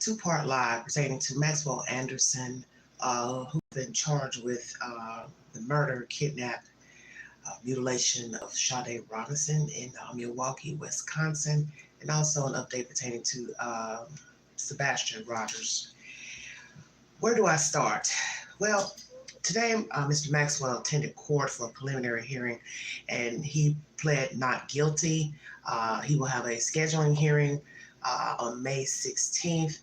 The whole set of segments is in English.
two-part live pertaining to Maxwell Anderson, who's been charged with the murder, kidnap, mutilation of Sade Robinson in Milwaukee, Wisconsin, and also an update pertaining to Sebastian Rogers. Where do I start? Well, today Mr. Maxwell attended court for a preliminary hearing, and he pled not guilty. He will have a scheduling hearing on May 16th.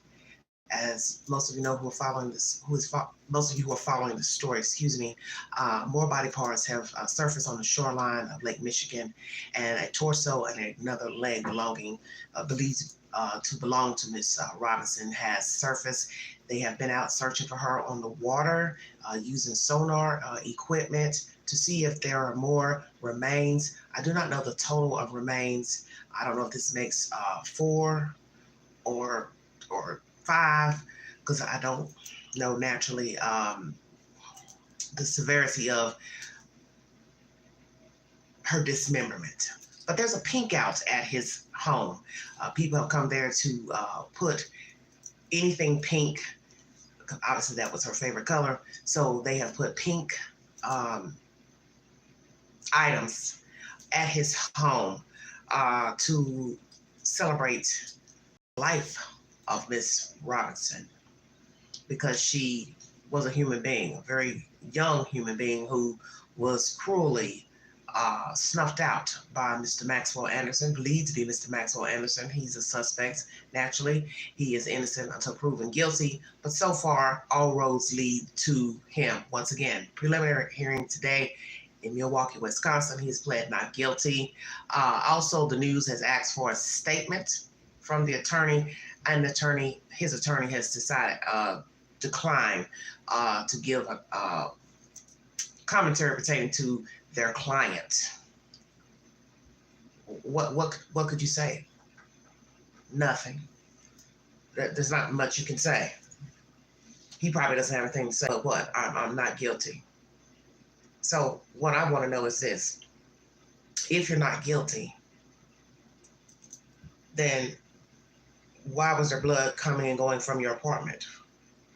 As most of you know who are following this, most of you who are following the story, more body parts have surfaced on the shoreline of Lake Michigan, and a torso and another leg believed to belong to Miss Robinson has surfaced. They have been out searching for her on the water using sonar equipment to see if there are more remains. I do not know the total of remains. I don't know if this makes 4 or 5, because I don't know naturally the severity of her dismemberment. But there's a pink out at his home. People have come there to put anything pink. Obviously, that was her favorite color. So they have put pink items at his home to celebrate life of Miss Robinson, because she was a human being, a very young human being who was cruelly snuffed out by Mr. Maxwell Anderson, believed to be Mr. Maxwell Anderson. He's a suspect. Naturally, he is innocent until proven guilty, but so far, all roads lead to him. Once again, preliminary hearing today in Milwaukee, Wisconsin. He has pled not guilty. Also, the news has asked for a statement from the attorney, and his attorney has decided declined to give a commentary pertaining to their client. What could you say? Nothing. There's not much you can say. He probably doesn't have anything to say, but what? I'm not guilty. So what I want to know is this: if you're not guilty, then why was there blood coming and going from your apartment?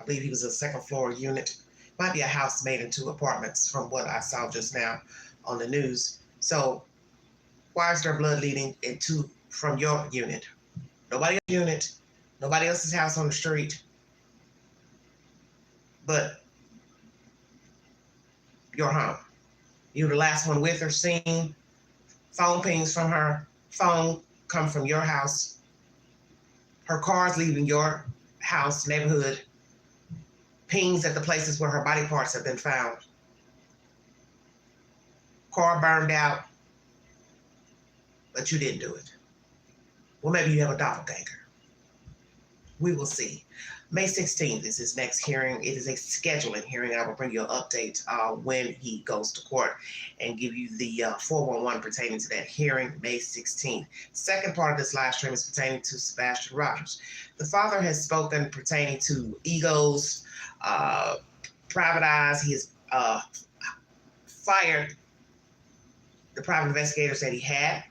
I believe he was a second floor unit. Might be a house made into apartments from what I saw just now on the news. So why is there blood leading from your unit? Nobody else's unit, nobody else's house on the street, but your home. You were the last one with her seen. Phone pings from her phone come from your house. Her car's leaving your house, neighborhood, pings at the places where her body parts have been found. Car burned out, but you didn't do it. Well, maybe you have a doppelganger. We will see. May 16th is his next hearing. It is a scheduling hearing. I will bring you an update when he goes to court and give you the 411 pertaining to that hearing, May 16th. Second part of this live stream is pertaining to Sebastian Rogers. The father has spoken pertaining to egos, private eyes. He has fired the private investigators that he had.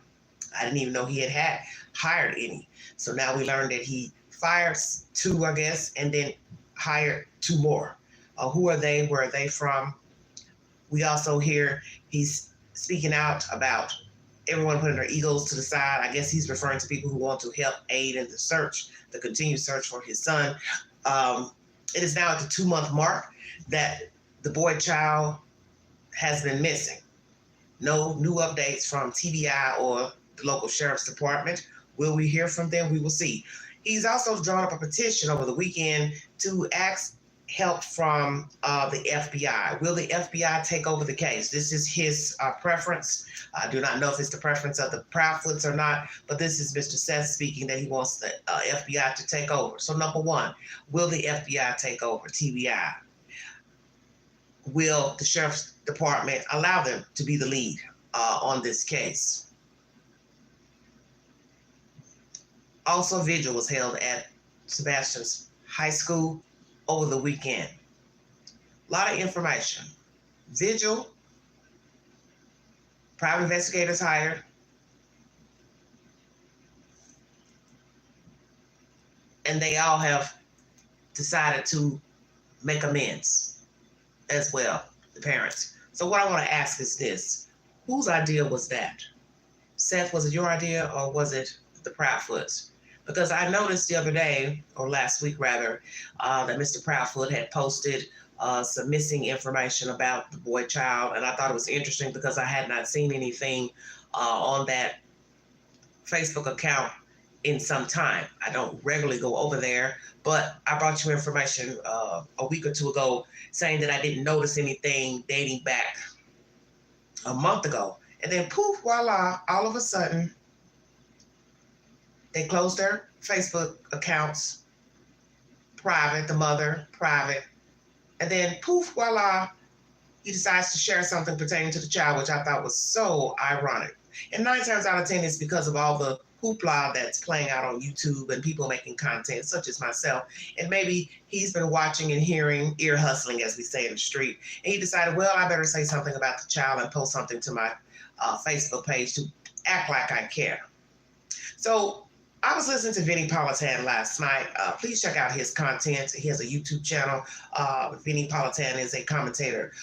I didn't even know he had hired any. So now we learned that he fired 2, I guess, and then hired 2 more. Who are they? Where are they from? We also hear he's speaking out about everyone putting their egos to the side. I guess he's referring to people who want to help aid in the search, the continued search for his son. It is now at the 2-month mark that the boy child has been missing. No new updates from TBI or the local sheriff's department. Will we hear from them? We will see. He's also drawn up a petition over the weekend to ask help from the FBI. Will the FBI take over the case? This is his preference. I do not know if it's the preference of the Proudfoots or not, but this is Mr. Seth speaking that he wants the FBI to take over. So number 1, will the FBI take over TBI? Will the sheriff's department allow them to be the lead on this case? Also, vigil was held at Sebastian's high school over the weekend. A lot of information. Vigil, private investigators hired, and they all have decided to make amends as well, the parents. So what I want to ask is this: whose idea was that? Seth, was it your idea or was it the Proudfoots? Because I noticed the other day, or last week rather, that Mr. Proudfoot had posted some missing information about the boy child, and I thought it was interesting because I had not seen anything on that Facebook account in some time. I don't regularly go over there, but I brought you information a week or two ago saying that I didn't notice anything dating back a month ago. And then poof, voila, all of a sudden, they closed their Facebook accounts, private, the mother, private. And then poof, voila, he decides to share something pertaining to the child, which I thought was so ironic. And 9 times out of 10, it's because of all the hoopla that's playing out on YouTube and people making content, such as myself. And maybe he's been watching and hearing, ear hustling, as we say in the street. And he decided, well, I better say something about the child and post something to my Facebook page to act like I care. So I was listening to Vinnie Politan last night. Please check out his content. He has a YouTube channel. Vinnie Politan is a commentator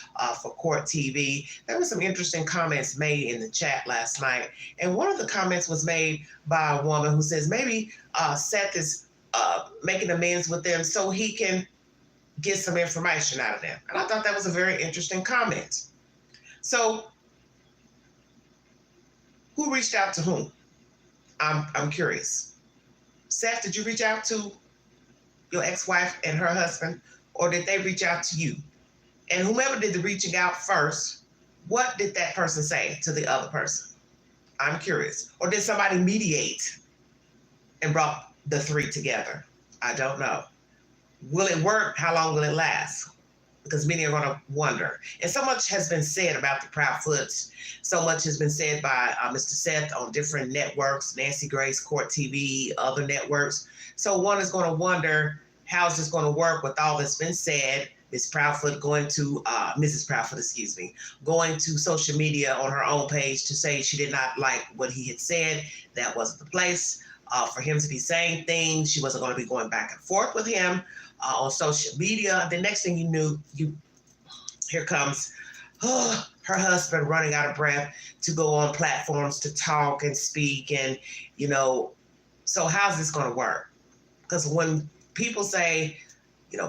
for Court TV. There were some interesting comments made in the chat last night. And one of the comments was made by a woman who says maybe Seth is making amends with them so he can get some information out of them. And I thought that was a very interesting comment. So who reached out to whom? I'm curious. Seth, did you reach out to your ex-wife and her husband, or did they reach out to you? And whomever did the reaching out first, what did that person say to the other person? I'm curious. Or did somebody mediate and brought the three together? I don't know. Will it work? How long will it last? Because many are going to wonder. And so much has been said about the Proudfoots. So much has been said by Mr. Seth on different networks, Nancy Grace, Court TV, other networks. So one is going to wonder, how's this going to work with all that's been said? Mrs. Proudfoot, going to social media on her own page to say she did not like what he had said. That wasn't the place for him to be saying things. She wasn't going to be going back and forth with him on social media. The next thing you knew, here comes her husband running out of breath to go on platforms to talk and speak. And, so how's this going to work? Because when people say,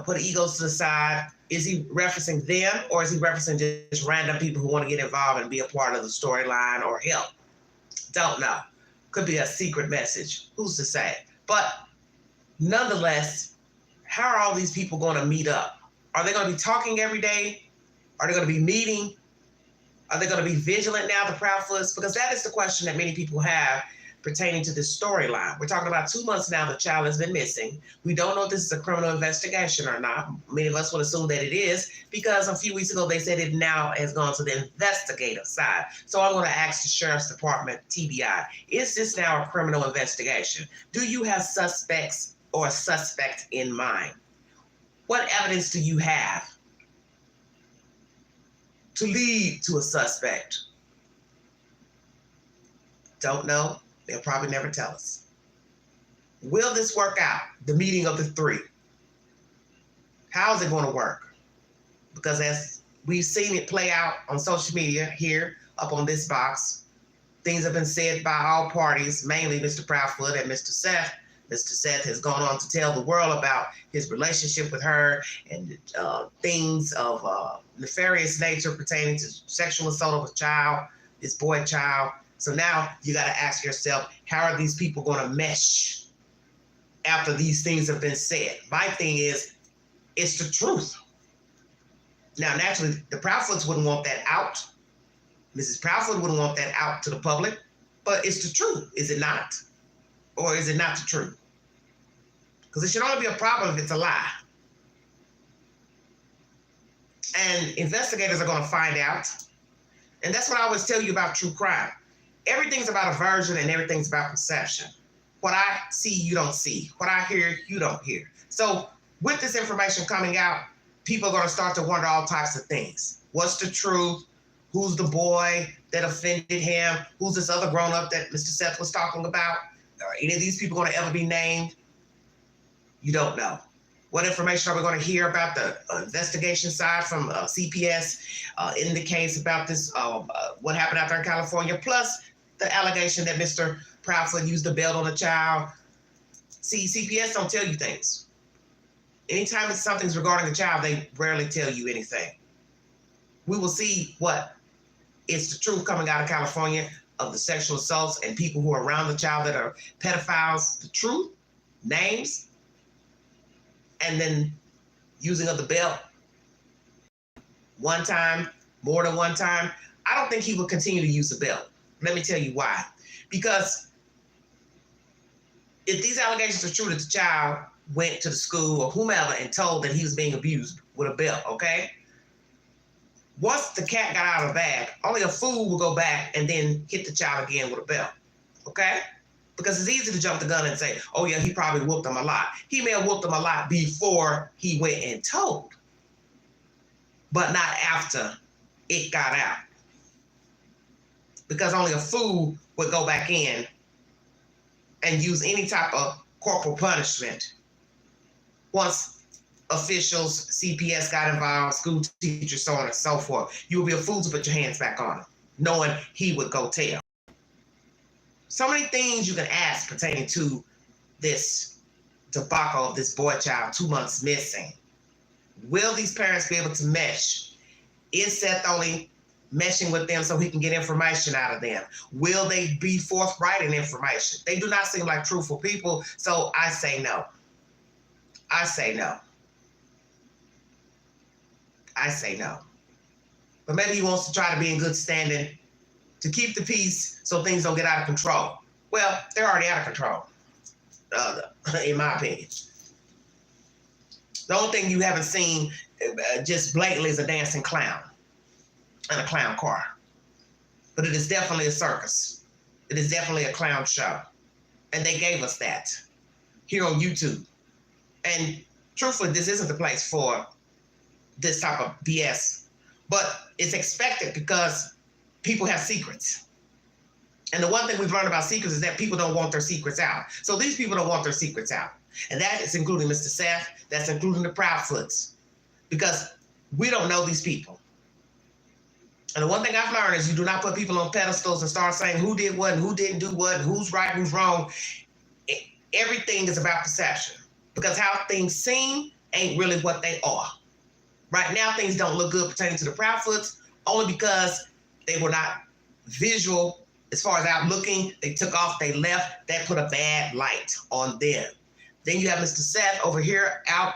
put egos to the side, is he referencing them, or is he referencing just random people who want to get involved and be a part of the storyline or help? Don't know. Could be a secret message. Who's to say? But nonetheless, how are all these people going to meet up? Are they going to be talking every day? Are they going to be meeting? Are they going to be vigilant now, the Proudfoots? Because that is the question that many people have pertaining to this storyline. We're talking about 2 months now the child has been missing. We don't know if this is a criminal investigation or not. Many of us would assume that it is, because a few weeks ago they said it now has gone to the investigative side. So I'm going to ask the Sheriff's Department, TBI, is this now a criminal investigation? Do you have suspects or a suspect in mind? What evidence do you have to lead to a suspect? Don't know. They'll probably never tell us. Will this work out? The meeting of the three. How's it going to work? Because as we've seen it play out on social media here up on this box, things have been said by all parties, mainly Mr. Proudfoot and Mr. Seth. Mr. Seth has gone on to tell the world about his relationship with her and things of nefarious nature pertaining to sexual assault of a child, this boy child. So now you got to ask yourself, how are these people going to mesh after these things have been said? My thing is, it's the truth. Now, naturally, the Proudfoots wouldn't want that out. Mrs. Proudfoot wouldn't want that out to the public, but it's the truth, is it not? Or is it not the truth? Because it should only be a problem if it's a lie. And investigators are going to find out. And that's what I always tell you about true crime. Everything's about a version and everything's about perception. What I see, you don't see. What I hear, you don't hear. So with this information coming out, people are going to start to wonder all types of things. What's the truth? Who's the boy that offended him? Who's this other grown-up that Mr. Seth was talking about? Are any of these people going to ever be named? You don't know. What information are we going to hear about the investigation side from CPS in the case about this, what happened out there in California, plus the allegation that Mr. Proudfoot used a belt on a child. See, CPS don't tell you things. Anytime it's something's regarding a child, they rarely tell you anything. We will see what is the truth coming out of California of the sexual assaults and people who are around the child that are pedophiles, the truth, names, and then using of the belt one time, more than one time. I don't think he will continue to use the belt. Let me tell you why. Because if these allegations are true that the child went to the school or whomever and told that he was being abused with a belt, okay? Once the cat got out of the bag, only a fool will go back and then hit the child again with a belt, okay? Because it's easy to jump the gun and say, oh yeah, he probably whooped him a lot. He may have whooped him a lot before he went and told, but not after it got out. Because only a fool would go back in and use any type of corporal punishment once officials, CPS got involved, school teachers, so on and so forth. You would be a fool to put your hands back on him, knowing he would go tell. So many things you can ask pertaining to this debacle of this boy child, 2 months missing. Will these parents be able to mesh? Is Seth only meshing with them so he can get information out of them? Will they be forthright in information? They do not seem like truthful people, so I say no. I say no. I say no. But maybe he wants to try to be in good standing to keep the peace so things don't get out of control. Well, they're already out of control, in my opinion. The only thing you haven't seen just blatantly is a dancing clown and a clown car. But it is definitely a circus. It is definitely a clown show. And they gave us that here on YouTube. And truthfully, this isn't the place for this type of BS, but it's expected because people have secrets. And the one thing we've learned about secrets is that people don't want their secrets out. So these people don't want their secrets out. And that is including Mr. Seth, that's including the Proudfoots, because we don't know these people. And the one thing I've learned is you do not put people on pedestals and start saying who did what and who didn't do what, and who's right, who's wrong. Everything is about perception, because how things seem ain't really what they are. Right now, things don't look good pertaining to the Proudfoots, only because they were not visual as far as out looking. They took off, they left, that put a bad light on them. Then you have Mr. Seth over here, out,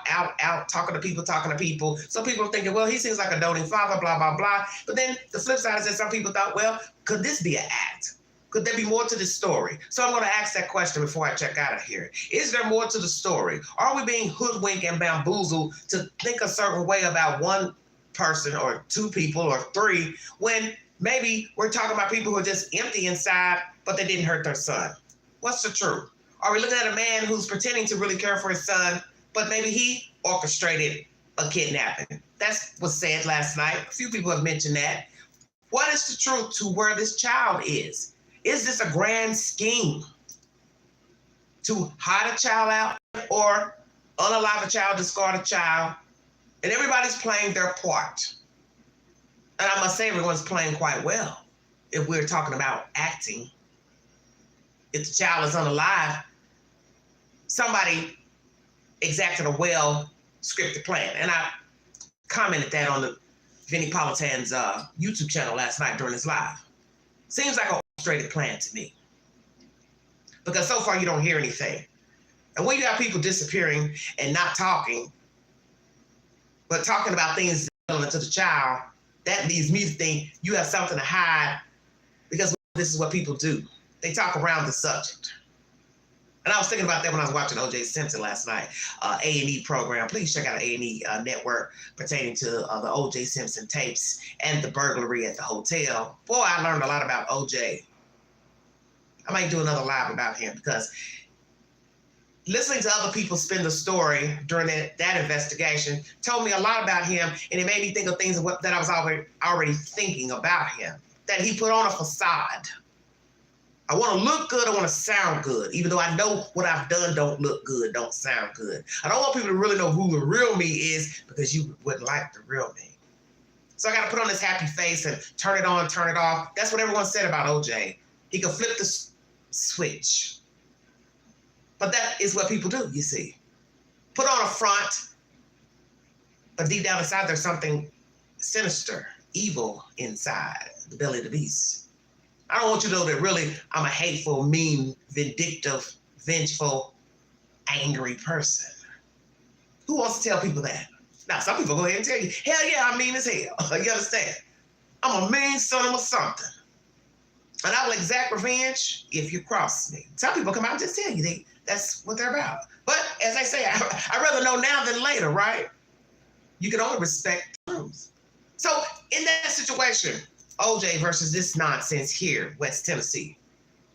talking to people. Some people are thinking, well, he seems like a doting father, blah, blah, blah. But then the flip side is that some people thought, well, could this be an act? Could there be more to this story? So I'm going to ask that question before I check out of here. Is there more to the story? Are we being hoodwinked and bamboozled to think a certain way about one person or two people or three, when maybe we're talking about people who are just empty inside, but they didn't hurt their son? What's the truth? Are we looking at a man who's pretending to really care for his son, but maybe he orchestrated a kidnapping? That's what's said last night. A few people have mentioned that. What is the truth to where this child is? Is this a grand scheme to hide a child out or unalive a child, discard a child? And everybody's playing their part. And I must say everyone's playing quite well if we're talking about acting. If the child is unalive, somebody exacted a well-scripted plan. And I commented that on the Vinnie Politan's YouTube channel last night during his live. Seems like an orchestrated plan to me. Because so far you don't hear anything. And when you have people disappearing and not talking, but talking about things relevant to the child, that leads me to think you have something to hide, because this is what people do. They talk around the subject. And I was thinking about that when I was watching O.J. Simpson last night, A&E program. Please check out A&E network pertaining to the O.J. Simpson tapes and the burglary at the hotel. Boy, I learned a lot about O.J. I might do another live about him, because listening to other people spin the story during that investigation told me a lot about him, and it made me think of things that I was already thinking about him, that he put on a facade. I want to look good. I want to sound good. Even though I know what I've done don't look good, don't sound good. I don't want people to really know who the real me is because you wouldn't like the real me. So I got to put on this happy face and turn it on, turn it off. That's what everyone said about OJ. He could flip the switch. But that is what people do, you see. Put on a front, but deep down inside there's something sinister, evil inside, the belly of the beast. I don't want you to know that really I'm a hateful, mean, vindictive, vengeful, angry person. Who wants to tell people that? Now, some people go ahead and tell you, hell yeah, I'm mean as hell. You understand? I'm a mean son of something. And I will exact revenge if you cross me. Some people come out and just tell you that's what they're about. But as I say, I'd rather know now than later, right? You can only respect the truth. So in that situation, OJ versus this nonsense here, West Tennessee,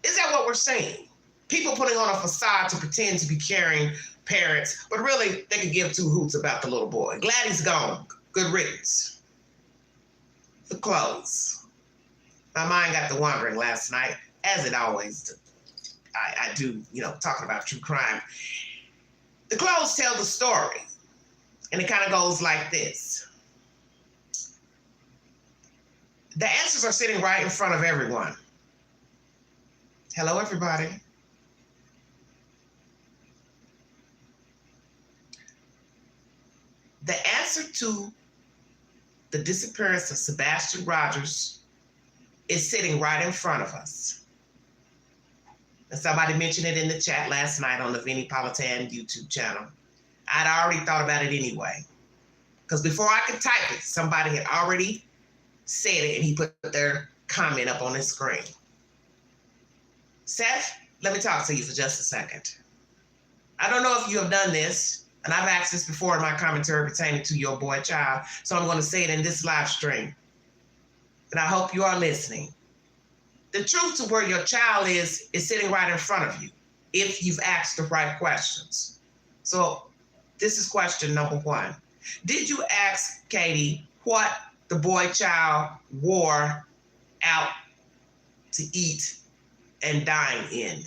is that what we're saying? People putting on a facade to pretend to be caring parents, but really they could give two hoots about the little boy. Glad he's gone. Good riddance. The clothes. My mind got to wandering last night, as it always does. I do, talking about true crime. The clothes tell the story, and it kind of goes like this. The answers are sitting right in front of everyone. Hello, everybody. The answer to the disappearance of Sebastian Rogers is sitting right in front of us. And somebody mentioned it in the chat last night on the Vinnie Politan YouTube channel. I'd already thought about it anyway. Because before I could type it, somebody had already said it and he put their comment up on his screen. Seth, let me talk to you for just a second. I don't know if you have done this, and I've asked this before in my commentary pertaining to your boy child, so I'm going to say it in this live stream. And I hope you are listening. The truth to where your child is sitting right in front of you if you've asked the right questions. So this is question number 1. Did you ask Katie what the boy child wore out to eat and dine in?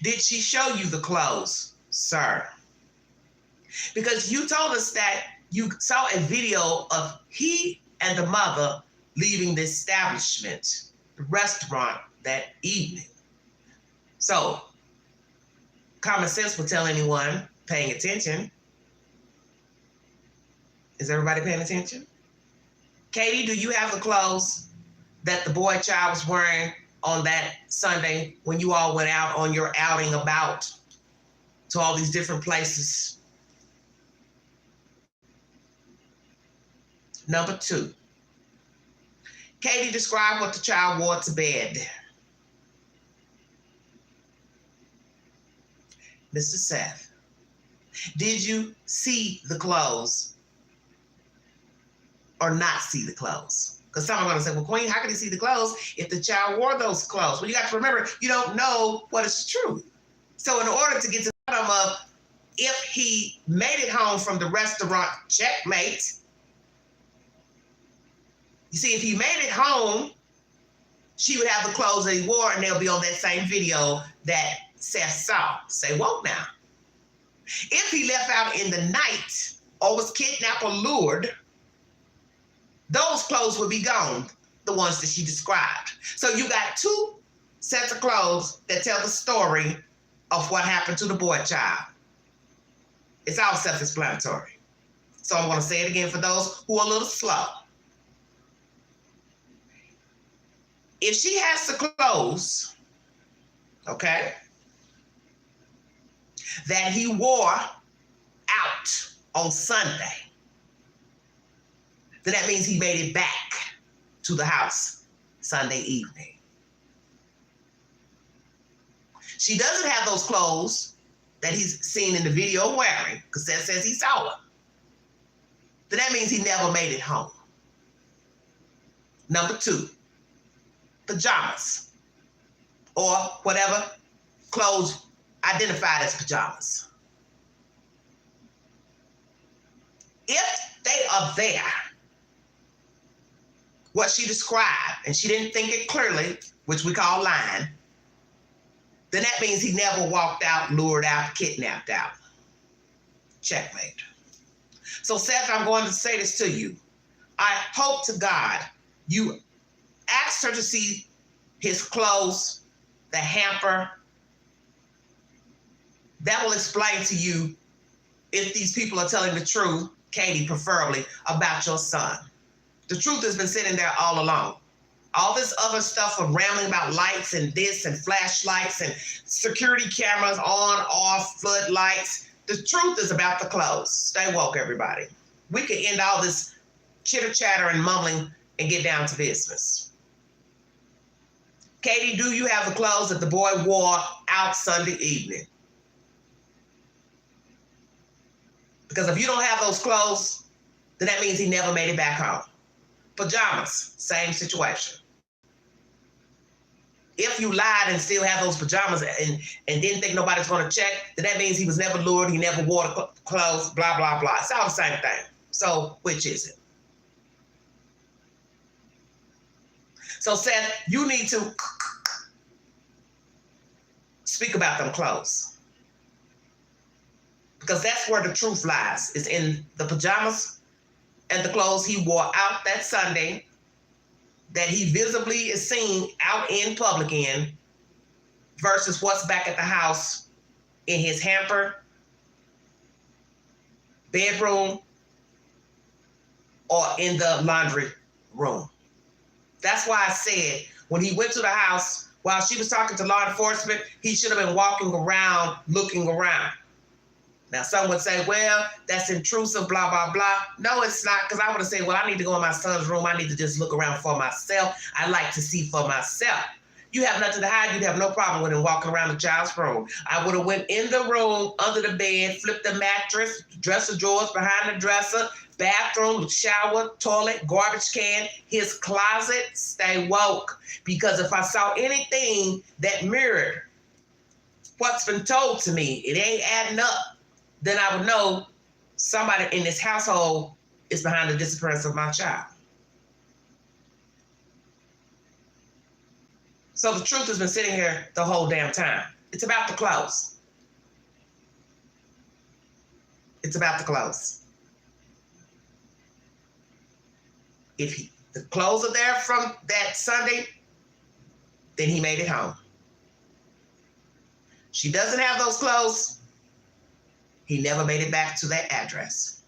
Did she show you the clothes, sir? Because you told us that you saw a video of he and the mother leaving the establishment, the restaurant, that evening. So, common sense would tell anyone paying attention. Is everybody paying attention? Katie, do you have the clothes that the boy child was wearing on that Sunday when you all went out on your outing about to all these different places? Number 2, Katie, describe what the child wore to bed. Mr. Seth, did you see the clothes or not see the clothes? Because some are going to say, well, Queen, how can you see the clothes if the child wore those clothes? Well, you got to remember, you don't know what is true. So in order to get to the bottom of if he made it home from the restaurant, checkmate. You see, if he made it home, she would have the clothes that he wore, and they'll be on that same video that Seth saw. Say, whoa now. If he left out in the night or was kidnapped or lured, those clothes would be gone, the ones that she described. So you got 2 sets of clothes that tell the story of what happened to the boy child. It's all self-explanatory. So I'm going to say it again for those who are a little slow. If she has the clothes, okay, that he wore out on Sunday, then that means he made it back to the house Sunday evening. She doesn't have those clothes that he's seen in the video wearing, because that says he saw them. Then that means he never made it home. Number 2, pajamas, or whatever clothes identified as pajamas. If they are there what she described, and she didn't think it clearly, which we call lying, then that means he never walked out, lured out, kidnapped out. Checkmate. So, Seth, I'm going to say this to you. I hope to God you asked her to see his clothes, the hamper. That will explain to you if these people are telling the truth, Katie preferably, about your son. The truth has been sitting there all along. All this other stuff of rambling about lights and this and flashlights and security cameras on, off, floodlights. The truth is about the clothes. Stay woke, everybody. We could end all this chitter-chatter and mumbling and get down to business. Katie, do you have the clothes that the boy wore out Sunday evening? Because if you don't have those clothes, then that means he never made it back home. Pajamas, same situation. If you lied and still have those pajamas and didn't think nobody's going to check, then that means he was never lured, he never wore the clothes, blah, blah, blah. It's all the same thing. So which is it? So Seth, you need to speak about them clothes. Because that's where the truth lies, is in the pajamas and the clothes he wore out that Sunday that he visibly is seen out in public in versus what's back at the house in his hamper, bedroom, or in the laundry room. That's why I said when he went to the house, while she was talking to law enforcement, he should have been walking around, looking around. Now, some would say, well, that's intrusive, blah, blah, blah. No, it's not, because I would have said, well, I need to go in my son's room. I need to just look around for myself. I like to see for myself. You have nothing to hide. You'd have no problem with him walking around the child's room. I would have went in the room, under the bed, flipped the mattress, dresser drawers behind the dresser, bathroom, shower, toilet, garbage can, his closet. Stay woke. Because if I saw anything that mirrored what's been told to me, it ain't adding up, then I would know somebody in this household is behind the disappearance of my child. So the truth has been sitting here the whole damn time. It's about the clothes. It's about the clothes. If the clothes are there from that Sunday, then he made it home. She doesn't have those clothes. He never made it back to that address.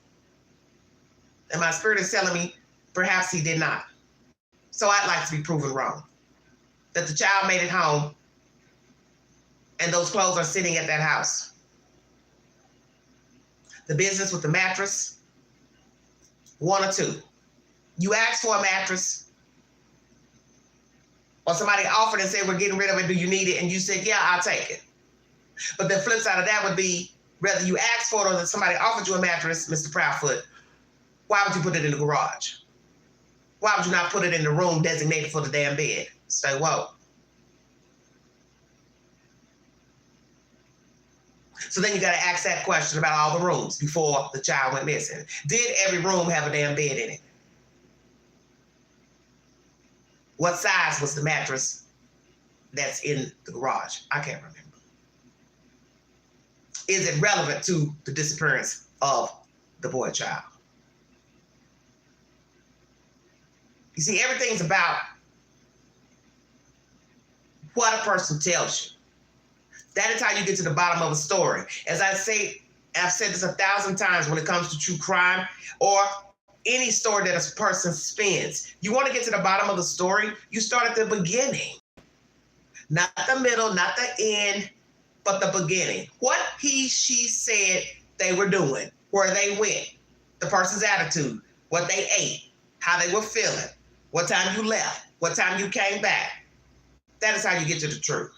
And my spirit is telling me perhaps he did not. So I'd like to be proven wrong. That the child made it home and those clothes are sitting at that house. The business with the mattress, one or two. You asked for a mattress, or somebody offered and said, we're getting rid of it, do you need it? And you said, yeah, I'll take it. But the flip side of that would be, whether you asked for it or that somebody offered you a mattress, Mr. Proudfoot, why would you put it in the garage? Why would you not put it in the room designated for the damn bed? Stay woke. So then you got to ask that question about all the rooms before the child went missing. Did every room have a damn bed in it? What size was the mattress that's in the garage? I can't remember. Is it relevant to the disappearance of the boy child? You see, everything's about what a person tells you. That is how you get to the bottom of a story. As I say, I've said this 1,000 times when it comes to true crime or any story that a person spins. You want to get to the bottom of the story, you start at the beginning. Not the middle, not the end, but the beginning. What he, she said they were doing, where they went, the person's attitude, what they ate, how they were feeling, what time you left, what time you came back. That is how you get to the truth.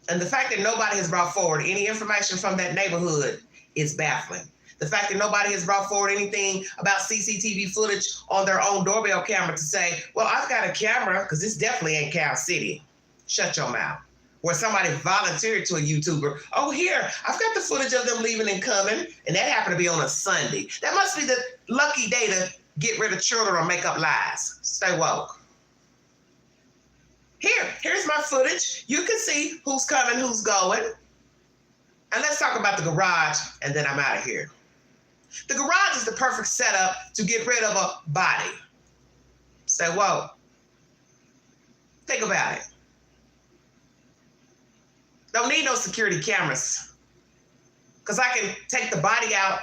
And the fact that nobody has brought forward any information from that neighborhood is baffling. The fact that nobody has brought forward anything about CCTV footage on their own doorbell camera to say, well, I've got a camera, because this definitely ain't Cal City. Shut your mouth. Where somebody volunteered to a YouTuber, oh, here, I've got the footage of them leaving and coming, and that happened to be on a Sunday. That must be the lucky day to get rid of children or make up lies. Stay woke. Here's my footage. You can see who's coming, who's going. And let's talk about the garage, and then I'm out of here. The garage is the perfect setup to get rid of a body. Say, whoa. Think about it. Don't need no security cameras. Because I can take the body out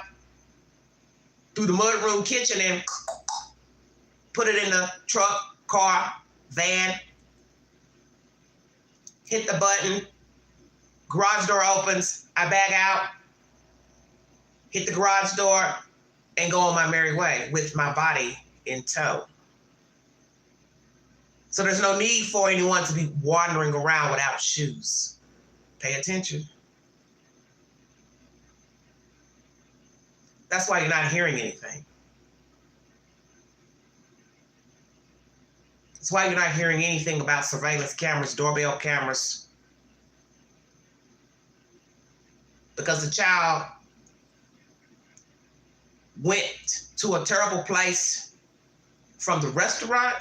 through the mudroom kitchen and put it in the truck, car, van, hit the button, garage door opens, I back out, hit the garage door, and go on my merry way with my body in tow. So there's no need for anyone to be wandering around without shoes. Pay attention. That's why you're not hearing anything. That's why you're not hearing anything about surveillance cameras, doorbell cameras. Because the child went to a terrible place from the restaurant,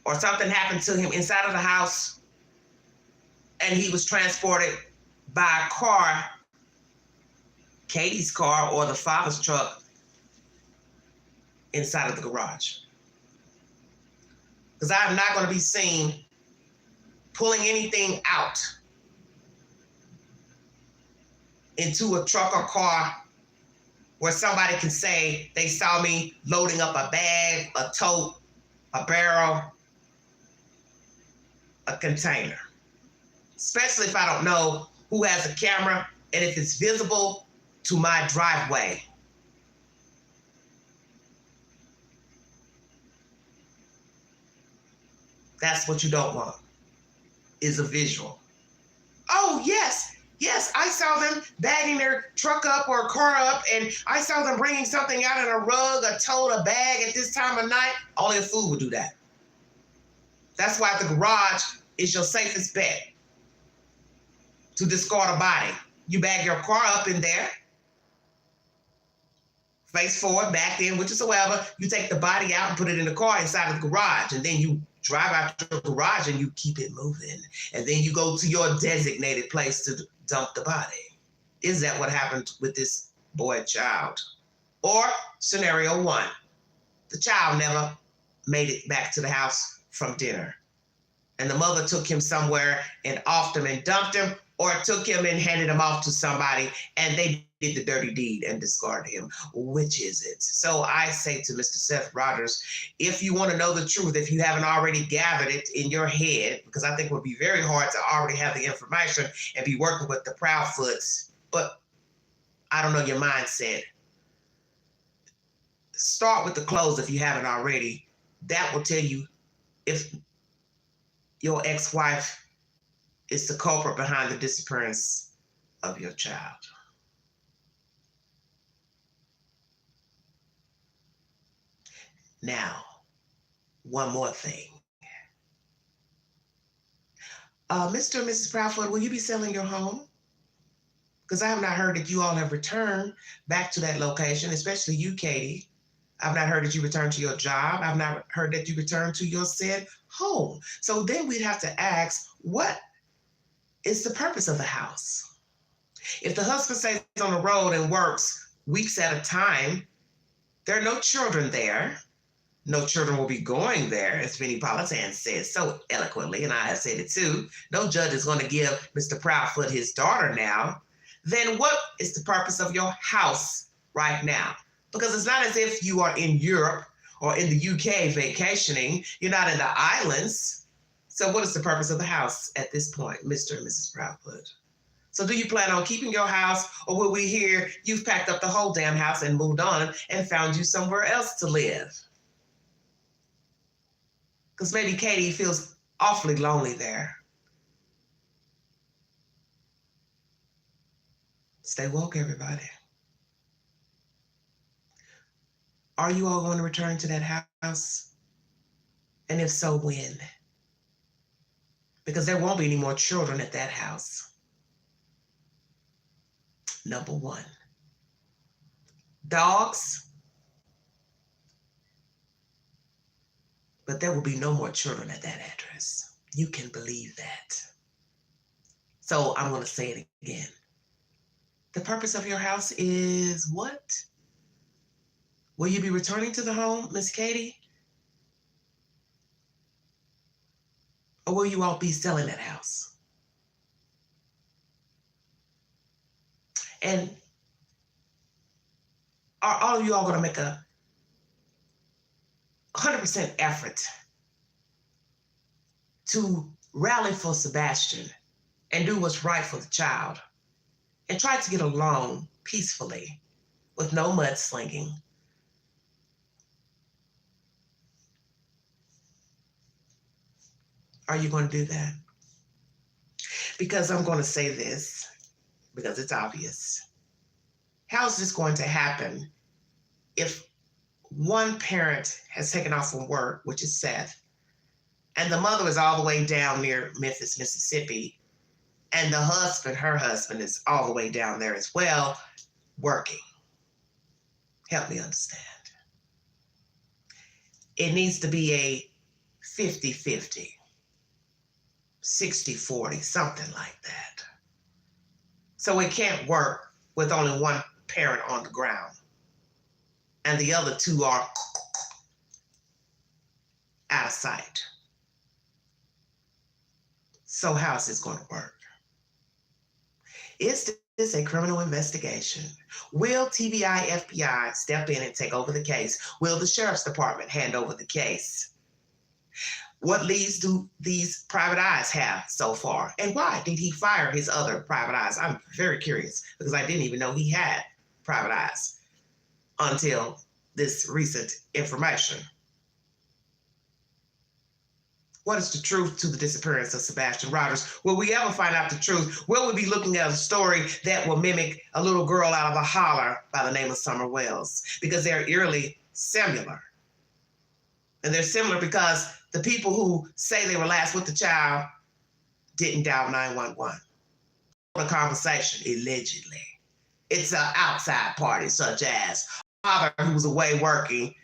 or something happened to him inside of the house, and he was transported by a car, Katie's car or the father's truck, inside of the garage. Because I'm not going to be seen pulling anything out into a truck or car where somebody can say they saw me loading up a bag, a tote, a barrel, a container. Especially if I don't know who has a camera and if it's visible to my driveway. That's what you don't want, is a visual. Oh, yes, I saw them bagging their truck up or car up, and I saw them bringing something out in a rug, a tote, a bag at this time of night. Only a fool would do that. That's why the garage is your safest bet to discard a body. You bag your car up in there, face forward, back in, whichever. You take the body out and put it in the car inside of the garage, and then you drive out to the garage and you keep it moving. And then you go to your designated place to dump the body. Is that what happened with this boy child? Or scenario one, the child never made it back to the house from dinner, and the mother took him somewhere and offed him and dumped him, or took him and handed him off to somebody and they did the dirty deed and discarded him. Which is it? So I say to Mr. Seth Rogers, if you want to know the truth, if you haven't already gathered it in your head, because I think it would be very hard to already have the information and be working with the Proudfoots, but I don't know your mindset. Start with the clothes if you haven't already. That will tell you if your ex-wife is the culprit behind the disappearance of your child. Now, one more thing. Mr. and Mrs. Proudfoot, will you be selling your home? Because I have not heard that you all have returned back to that location, especially you, Katie. I've not heard that you returned to your job. I've not heard that you returned to your said home. So then we'd have to ask, what is the purpose of the house? If the husband stays on the road and works weeks at a time, there are no children there. No children will be going there, as Vinnie Politan said so eloquently, and I have said it too. No judge is going to give Mr. Proudfoot his daughter now. Then what is the purpose of your house right now? Because it's not as if you are in Europe or in the UK vacationing. You're not in the islands. So what is the purpose of the house at this point, Mr. and Mrs. Proudfoot? So do you plan on keeping your house, or will we hear you've packed up the whole damn house and moved on and found you somewhere else to live? Because maybe Katie feels awfully lonely there. Stay woke, everybody. Are you all going to return to that house? And if so, when? Because there won't be any more children at that house. Number one. Dogs But there will be no more children at that address. You can believe that. So I'm going to say it again. The purpose of your house is what? Will you be returning to the home, Miss Katie? Or will you all be selling that house? And are all of you all going to make a 100% effort to rally for Sebastian and do what's right for the child and try to get along peacefully with no mudslinging? Are you going to do that? Because I'm going to say this, because it's obvious. How's this going to happen if one parent has taken off from work, which is Seth, and the mother is all the way down near Memphis, Mississippi, and the husband, her husband, is all the way down there as well, working? Help me understand. It needs to be a 50-50, 60-40, something like that. So it can't work with only one parent on the ground and the other two are out of sight. So how is this going to work? Is this a criminal investigation? Will TBI FBI step in and take over the case? Will the sheriff's department hand over the case? What leads do these private eyes have so far? And why did he fire his other private eyes? I'm very curious because I didn't even know he had private eyes until this recent information. What is the truth to the disappearance of Sebastian Rogers? Will we ever find out the truth? Will we be looking at a story that will mimic a little girl out of a holler by the name of Summer Wells? Because they're eerily similar. And they're similar because the people who say they were last with the child didn't dial 911. The conversation, allegedly. It's an outside party, such as father who was away working,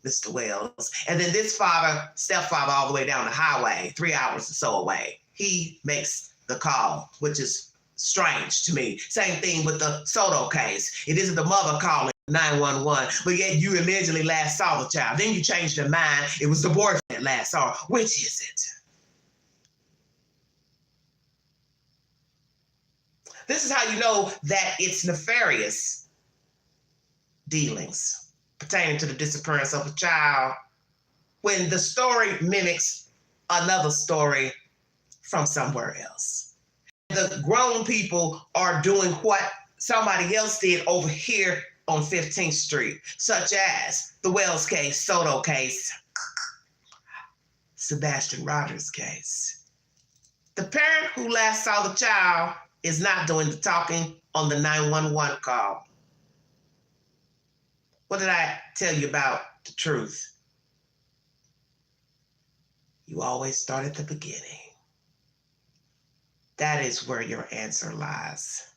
Mr. Wells, and then this father, stepfather, all the way down the highway, 3 hours or so away. He makes the call, which is strange to me. Same thing with the Soto case. It isn't the mother calling 911, but yet you allegedly last saw the child. Then you changed your mind. It was the boyfriend that last saw her. Which is it? This is how you know that it's nefarious dealings pertaining to the disappearance of a child when the story mimics another story from somewhere else. The grown people are doing what somebody else did over here on 15th Street, such as the Wells case, Soto case, Sebastian Rogers case. The parent who last saw the child is not doing the talking on the 911 call. What did I tell you about the truth? You always start at the beginning. That is where your answer lies.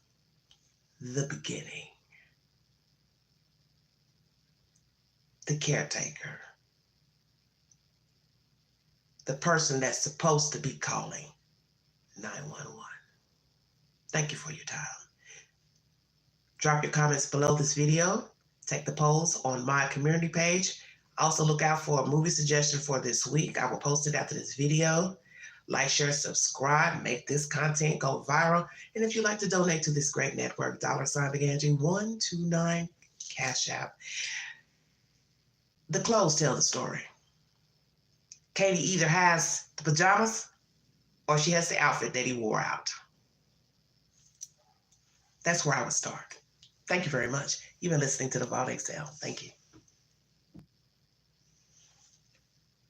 The beginning. The caretaker. The person that's supposed to be calling 911. Thank you for your time. Drop your comments below this video. Take the polls on my community page. Also look out for a movie suggestion for this week. I will post it after this video. Like, share, subscribe, make this content go viral. And if you'd like to donate to this great network, $BigAngie129 Cash App. The clothes tell the story. Katie either has the pajamas or she has the outfit that he wore out. That's where I would start. Thank you very much. You've been listening to The Vault Excel. Thank you.